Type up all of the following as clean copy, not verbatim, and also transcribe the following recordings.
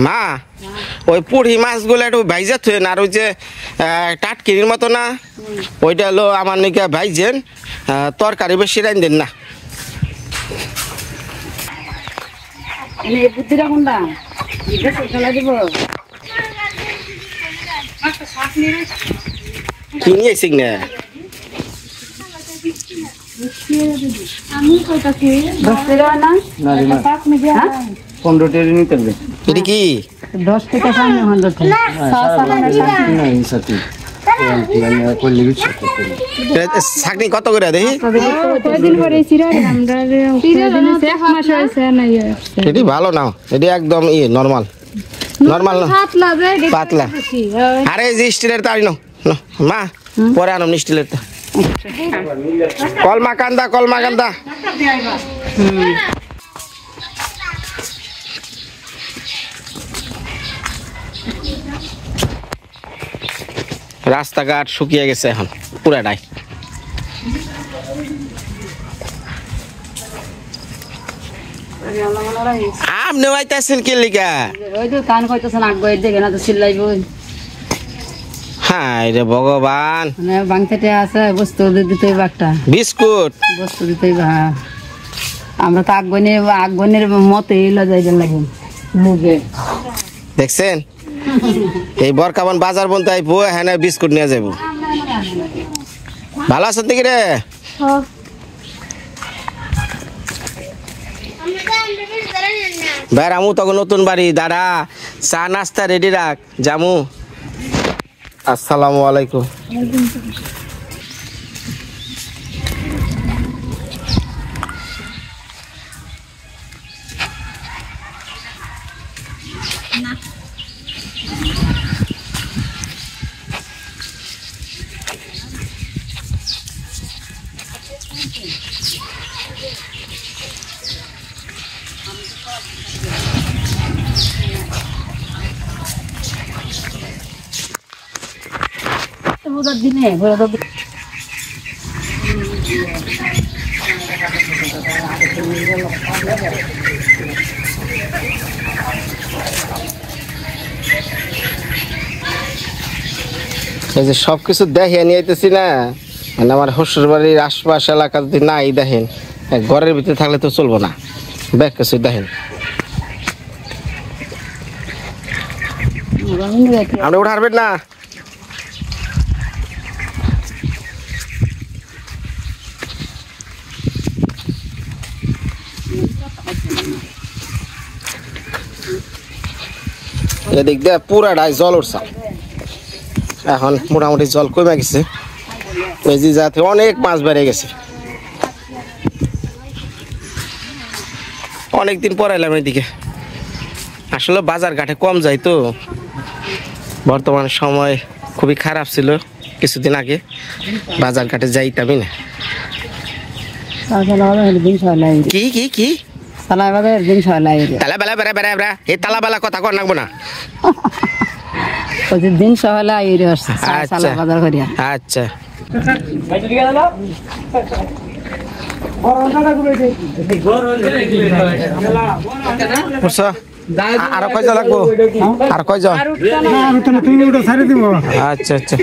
মা ওই পুঁটি মাছগুলো একটু ভাইজা থুয়েন আর ওই যে টাটকিরির মতো না ওইটা হলো আমার নাকি ভাইজেন তরকারি বেশি রান দেন না কি নিয়েছি না এটা কি 10 টাকা সামনে 100 ছাকনি কত করে দেখি এটি ভালো না এটি একদম নর্মাল নর্মাল না পাতলা আরে যে স্টিলের তাই না মা পরে আনো স্টিলের কলমা কান্দা রাস্তাঘাট শুকিয়ে গেছে এখন পুরাটাই আপনি আইতাছেন কি লিগা ওই তো কান কইতাছেন আগে দেখে না তো চিল্লাইবো হায় রে ভগবান মানে বাংলাতে আছে বস্তু দিতে একটা বিস্কুট বস্তু দিতে আমরা তো আগনের মতে এলো যাইবেন লাগে মুগে দেখছেন এই বরকাবান বাজার বলতে আইবো হ্যাঁ বিস্কুট নিয়ে যাবো ভালো আছেন দেখি রে ভাই আমু তখন নতুন বাড়ি দাদা চা নাস্তা রেডি রাখ জামু আসসালামু আলাইকুম দিনে এই যে সবকিছু দেখে নিয়ে আইতেছি না মানে আমার শ্বশুর বাড়ির আশপাশ এলাকা যদি নাই দেখেন ঘরের ভিতরে থাকলে তো চলবো না ব্যাগ কিছু দেখেন আপনি উঠারবেন না এদিক দিয়ে পুরাটাই জল উঠছে এখন মোটামুটি জল কমে গেছে ওই যে যাতে অনেক মাছ বেড়ে গেছে অনেকদিন পর এলাম এদিকে আসলে বাজার ঘাটে কম যায় তো বর্তমান সময় খুবই খারাপ ছিল কিছুদিন আগে বাজার ঘাটে যাইতামই না কি কি কি তালা বেলা এই তালা বেলা কথা কর লাগবো না দিন সকালে আচ্ছা আর কয়জন লাগবো আর কয়জন আচ্ছা আচ্ছা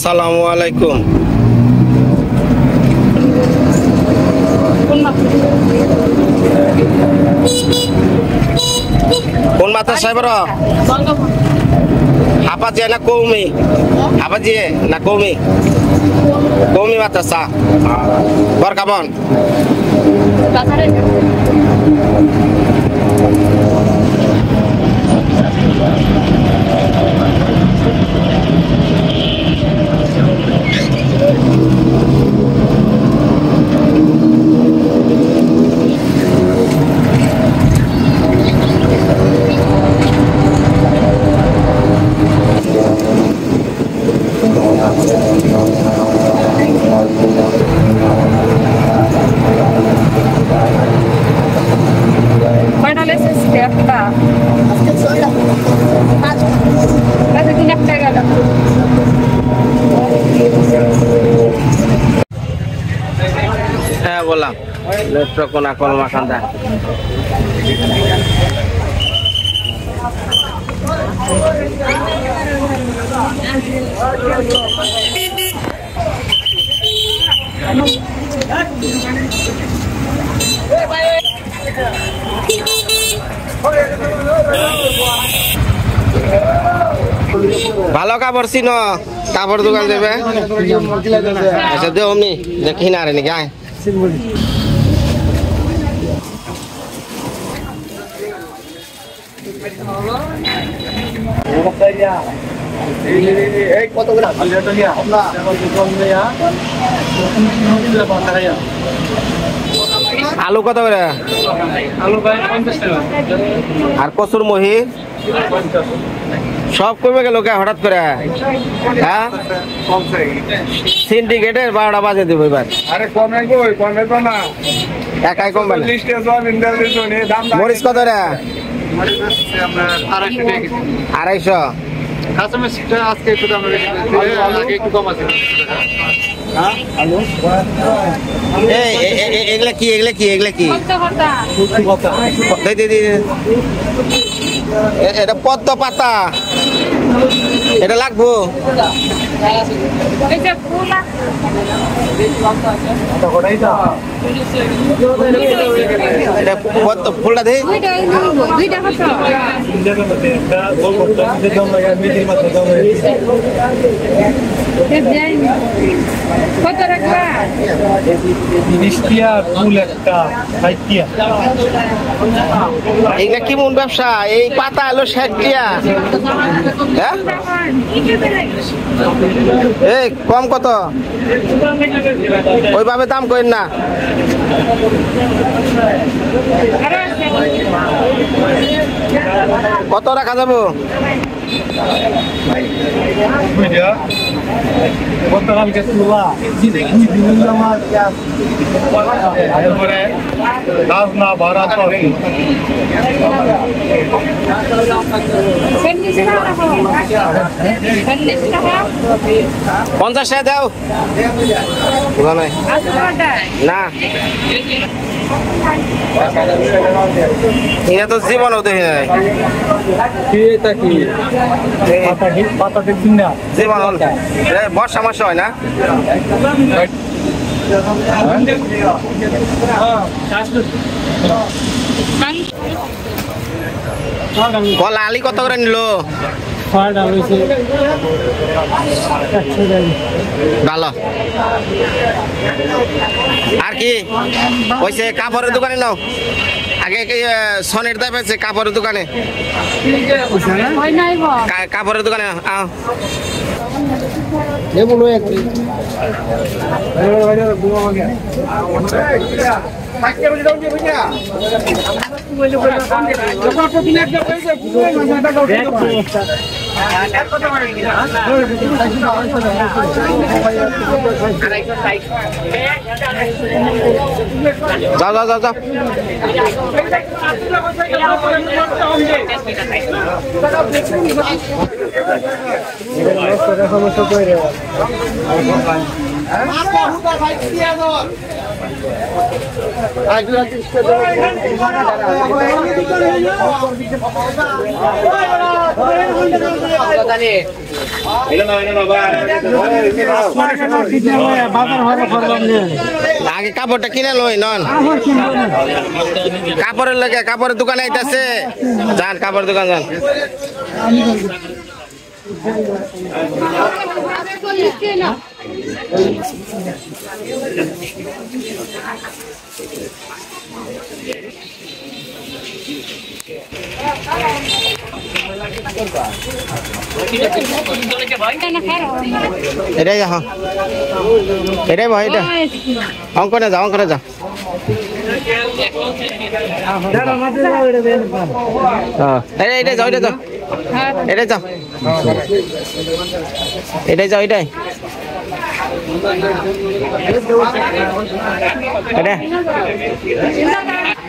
আসসালামু আলাইকুম। কোন মাত্রা সাহেবর হাফাজিয়া না কৌমি? হাফাজিয়া না কৌমি? কৌমি মাদ্রাসা। বর কেমন? হ্যাঁ বললাম নেত্রকোনা কলমাকান্দা। ভালো কাপড় চিন? কাপড় দোকান দেবে? আচ্ছা দে অমনি দেখি না রে নাকি আয়। আলু কত করে? আলু ভাই 50 টাকা। আর কচুর মহি সব কমে গেল কে হঠাৎ করে? হ্যাঁ সিন্ডিকেটের 12টা বাজে দিব এবার। আরে কমে কই, কমে তো না। একাই কমবে না। 40 টাকা জমিন দিছো নি দাম। মরিচ কত রে? মরিচ আছে আমরা 250 টাকা কেজি। 250। কাঁচামরিচটা আজকে একটু দাম বেশি, আগে একটু কম আছে। হ্যাঁ আলু এগুলা কি? এগুলা কি? এগুলা কি? এটা পদ্ম পাতা, এটা লাগবো। এটা পদ্ম ফুলটা দেই। কত রাখবা? এইটা কি মন ব্যবসা? এই পাতা এলো 60 টাকা। হ্যাঁ এই কম কত? ওইভাবে দাম করেন না। কত রাখা যাবো? পঞ্চাশ টাকা দাও না। এটা তো জীবনও দেখি নাই। জীবন বর্ষা মাস হয় না? কলা আলি কত করে নিল? ভালো। আর কি ওইসে কাপড়ের দোকানে নাও? আগে সনের দাম আছে কাপড়ের দোকানে। কাপড়ের দোকানে আও। যাও যাও যাও যাও। সমস্যা আগে কাপড়টা কিনে লই নন কাপড়ের লাগে কাপড়ের দোকানে আইতাছে যান কাপড় দোকান যান এটাই যা এটাই ভাই এটা অঙ্কনে যাও এটাই যাও এটাই যাও এটাই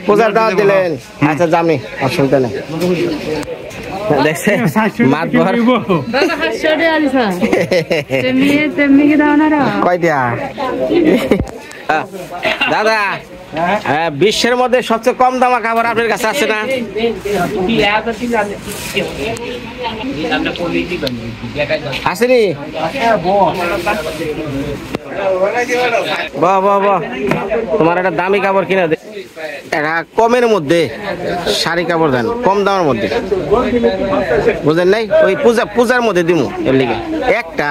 পূজার দাওয়াত দিলেন আচ্ছা জামি অসুবিধা নেই দেখছে মাতবর কয়টা দাদা বিশ্বের মধ্যে সবচেয়ে কম দামা খাবার আপনার কাছে আছে না আসেনি বাহ বাহ বাহ তোমার একটা দামি কাপড় কিনে দে একটা কমের মধ্যে শাড়ি কাপড় দেন কম দামের মধ্যে বুঝলেন নাই ওই পূজার মধ্যে দিমু এর লিগে একটা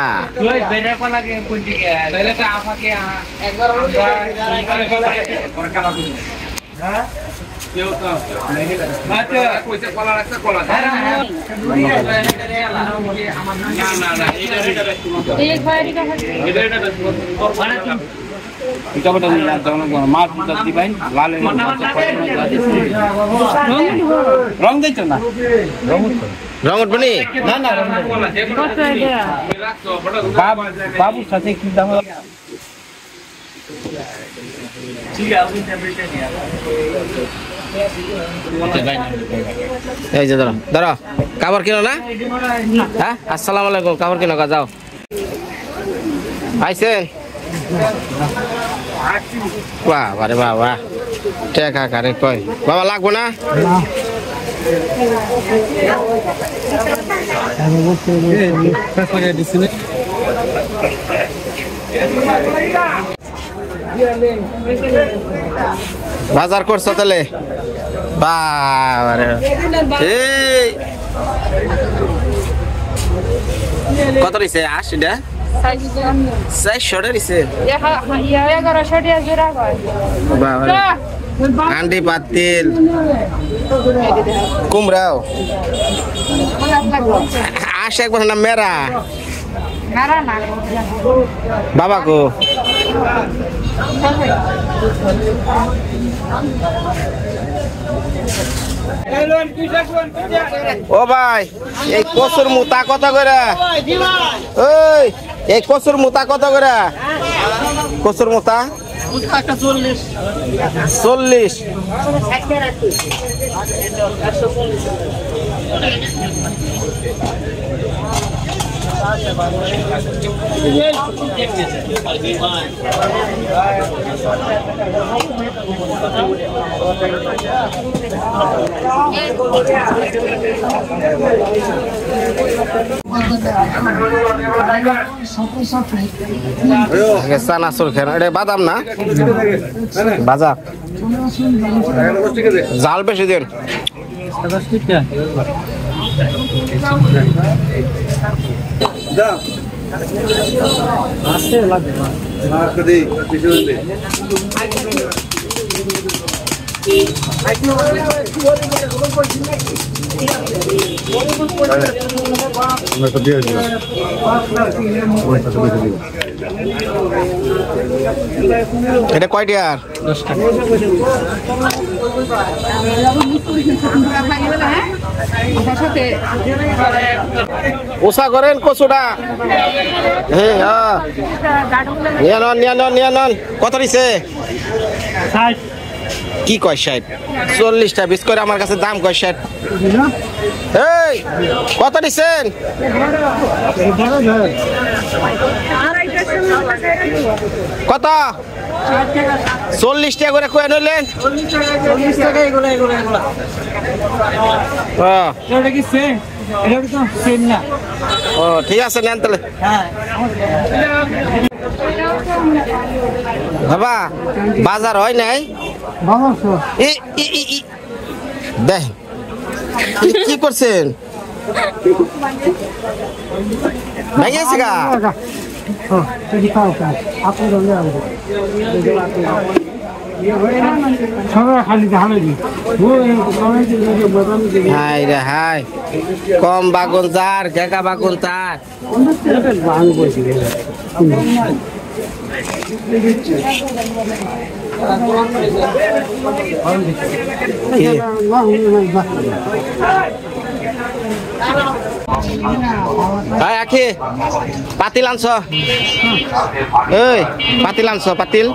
রং দিচ্ছ না রং উঠবনি বাবুর সাথে কি দাম এই যে ধরো কাপড় কিনো না হ্যাঁ আসসালামু আলাইকুম কাপড় কিনো যাও আইছেন বাহ বারে বাবা টেকা কারে কয় বাবা লাগবো না বাজার করছো তাহলে বাবারে এই কত দিছে 80 টা 400 দিছে বাবারে আন্ডি পাতিল কুমড়াও আসে একবার না মেরা বাবা কো ও ভাই এই কচুর মুতা কত করে ওই এই কচুর মুতা কত করে কচুর মুতা 40 চানাচুর খেন এটা বাদাম না বাজার জাল বেশি দিন এটা কয়টি আর 10 টাকা ওসা করেন কচুটা হ্যাঁ নিয়ে নন কত দিছে কি কয় 60 40টা বিশ করে আমার কাছে দাম কয় 60 এই কত দিছেন কত 40 টাকা করে কয়ে নিলেন? 40 টাকা এগুলো এগুলো এগুলো ও এটা কি সেম এটা তো সেম না ও ঠিক আছে নেন তাহলে। হ্যাঁ বাবা বাজার হয় নাই? বাবা ই ই ই ই দেখ কি করছেন? নাই আছে গা হাই রে হাই কম বাগুন তার কেকা বাগুন তার ভাই আখি পাতিল আনছ? এই পাতিল আনছ পাতিল?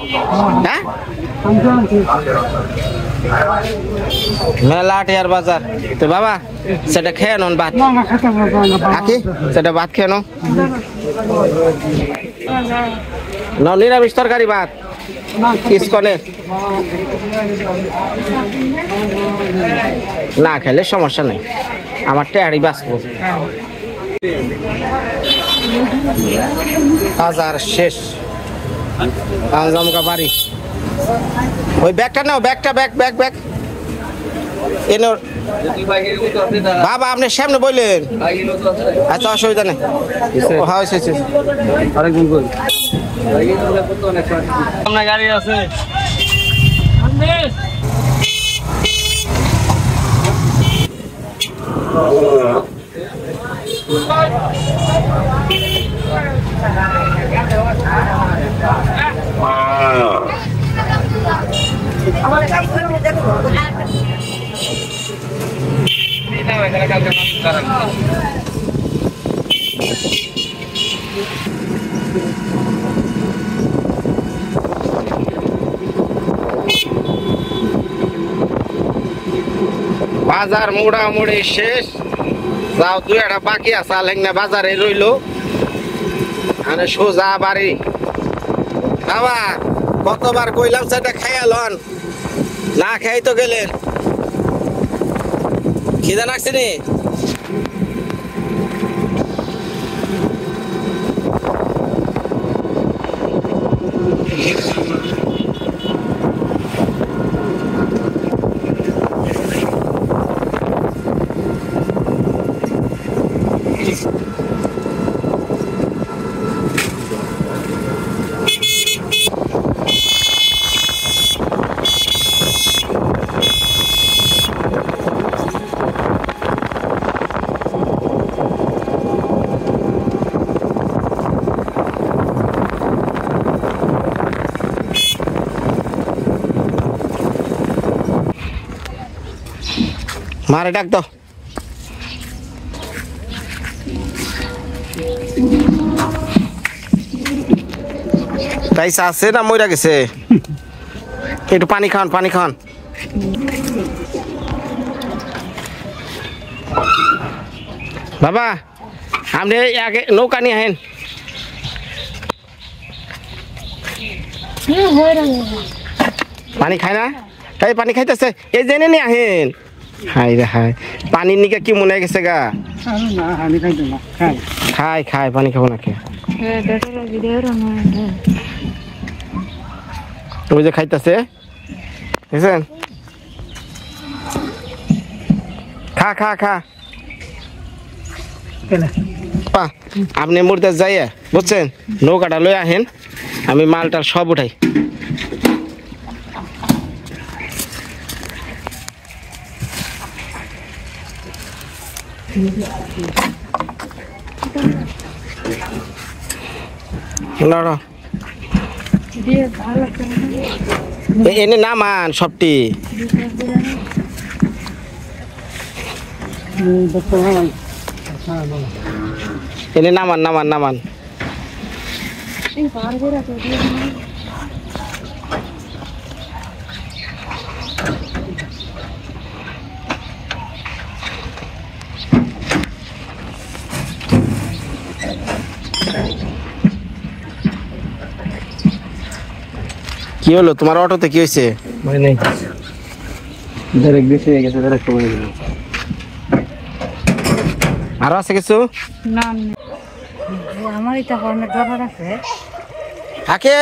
হ্যাঁ মেলা টিয়ার বাজার তো বাবা সেটা খেয়ে নন ভাত আখি সেটা ভাত খেয়ে নাও নিরামিষ তরকারি ভাত ইসকনে না খেলে সমস্যা নেই আমার টেয়ারি বাঁচবো বাজার শেষ জমকা বাড়ি ওই ব্যাগটা নাও ব্যাগটা ব্যাগ ব্যাগ ব্যাগ এনে বাবা আপনি সামনে বললেন আচ্ছা অসুবিধা নেই আরেকদিন বল গাড়ি আছে বাজার মোড়ামুড়ি শেষ যাও দুই একটা বাকি আছে আলেঙ্গা বাজারে রইলো মানে সোজা বাড়ি বাবা কতবার কইলাম সেটা খাইয়ালন না খাই তো গেলেন খিদা লাগছে নি মারে ডাক দাও পয়সা আছে না মইরা গেছে একটু পানি খান বাবা আপনি আগে নৌকা নিয়ে আহেন পানি খায় না তাই পানি খাইতেছে এই জেনে নিয়ে আহেন হাই রে হাই পানির নিকে কি মনে গেছে গা খাই খাই পানি খাবো না কে ওই যে খাইতেছে বুঝছেন খা খা খা পা আপনি মুড়তে যাইয়া বুঝছেন নৌকাটা লই আহেন আমি মালটার সব উঠাই এনে নামান সবটি এনে নামান কি হলো তোমার অটোতে কি হয়েছে? মানে নেই ডাইরেক্ট বেশি হয়ে গেছে ডাইরেক্ট কমে গেল আরো আছে কিছু? না আমার এটা কর্নার দরকার আছে আকে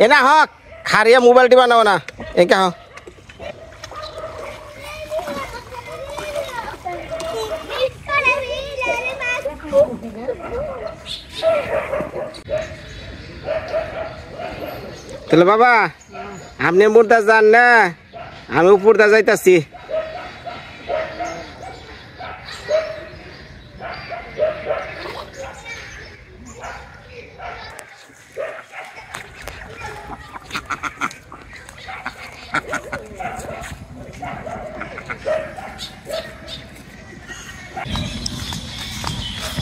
এ না হক খারিয়া মোবাইল টিপা নাও না একা হক তাহলে বাবা আপনি মুর্দা যান না আমি উপরটা যাইতাছি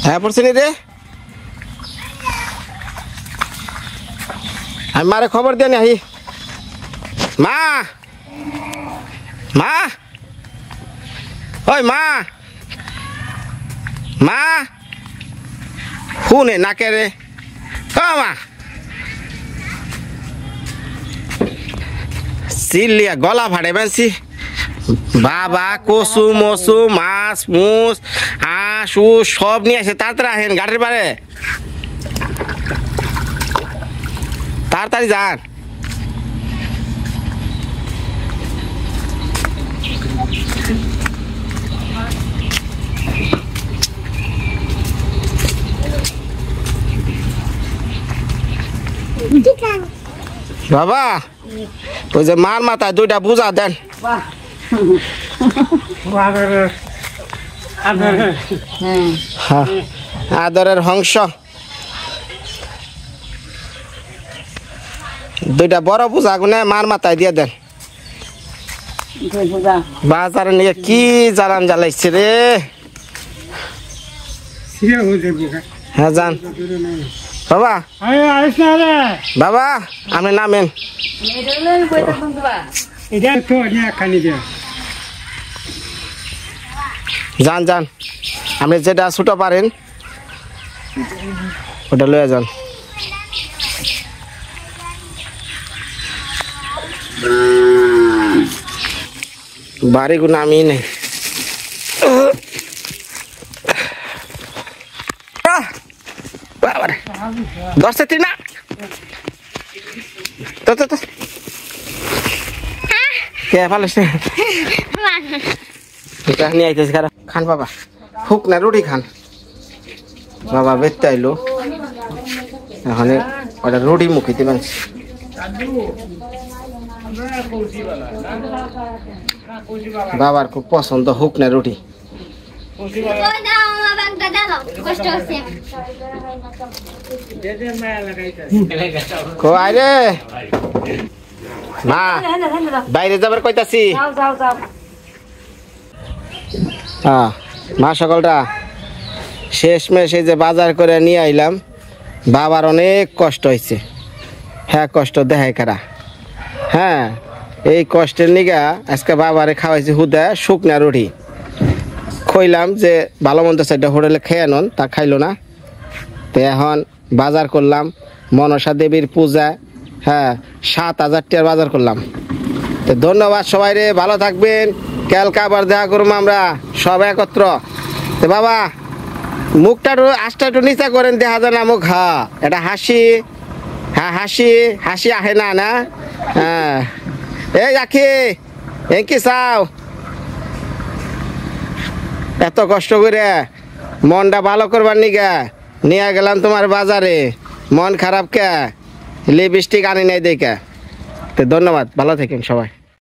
হ্যাঁ পড়ছিনি রে আমি মারে খবর দিয়ে নি আহি মা মা ওই মা মা শুনে নাকে রে মা চিল্লিয়া গলা ফাটে বানছি বাবা কচু মচু মাছ মুছ হাঁস উস সব নিয়ে আসে তাড়াতাড়ি আহেন গাড়ির বারে তাড়াতাড়ি যান বাবা ওই যে মার মাথায় দুইটা বুঝা দেন আদরের হংস দুইটা বড় পূজা গুনে মার মাথায় দিয়ে দেন বাজারে নিয়ে কি জ্বালান জ্বালাইছে রে হ্যাঁ যান বাবা বাবা আপনি নামেন যান যান আপনি যেটা ছুটো পারেন ওটা লয়ে যান বাড়ি গুলো আমি নেই দশটা তিন না তো তো তো কে ভালো নিয়ে আইতেছে খান বাবা হুক না রুটি খান বাবা বেরতে আইলো এখন ওটা রুটি মুখিতে বানছি বাবার খুব পছন্দ হুক না রুটি রে মা বাইরে যাবার কইতাছি হ্যাঁ মা সকালটা শেষমেশ এই যে বাজার করে নিয়ে আইলাম বাবার অনেক কষ্ট হয়েছে হ্যাঁ কষ্ট দেখায় কারা হ্যাঁ এই কষ্টের নিগা আজকে বাবারে খাওয়াইছি হুদা শুকনা রুটি কইলাম যে ভালো মন্দ সাইডটা হোটেলে খেয়ে নন তা খাইলো না তো এখন বাজার করলাম মনসা দেবীর পূজা হ্যাঁ 7,000 টাকার বাজার করলাম তো ধন্যবাদ সবাই রে ভালো থাকবেন কালকে আবার দেখা করবো আমরা সব একত্র তো বাবা মুখটা আশটা একটু নিচা করেন দেখা যায় না মুখ হ্যাঁ এটা হাসি হ্যাঁ হাসি হাসি আহে না না হ্যাঁ এই রাখি কি চাও এত কষ্ট করে মনটা ভালো করবার নিগা নিয়ে গেলাম তোমার বাজারে মন খারাপ কে লিপস্টিক আনি নাই দেখে তো ধন্যবাদ ভালো থাকেন সবাই।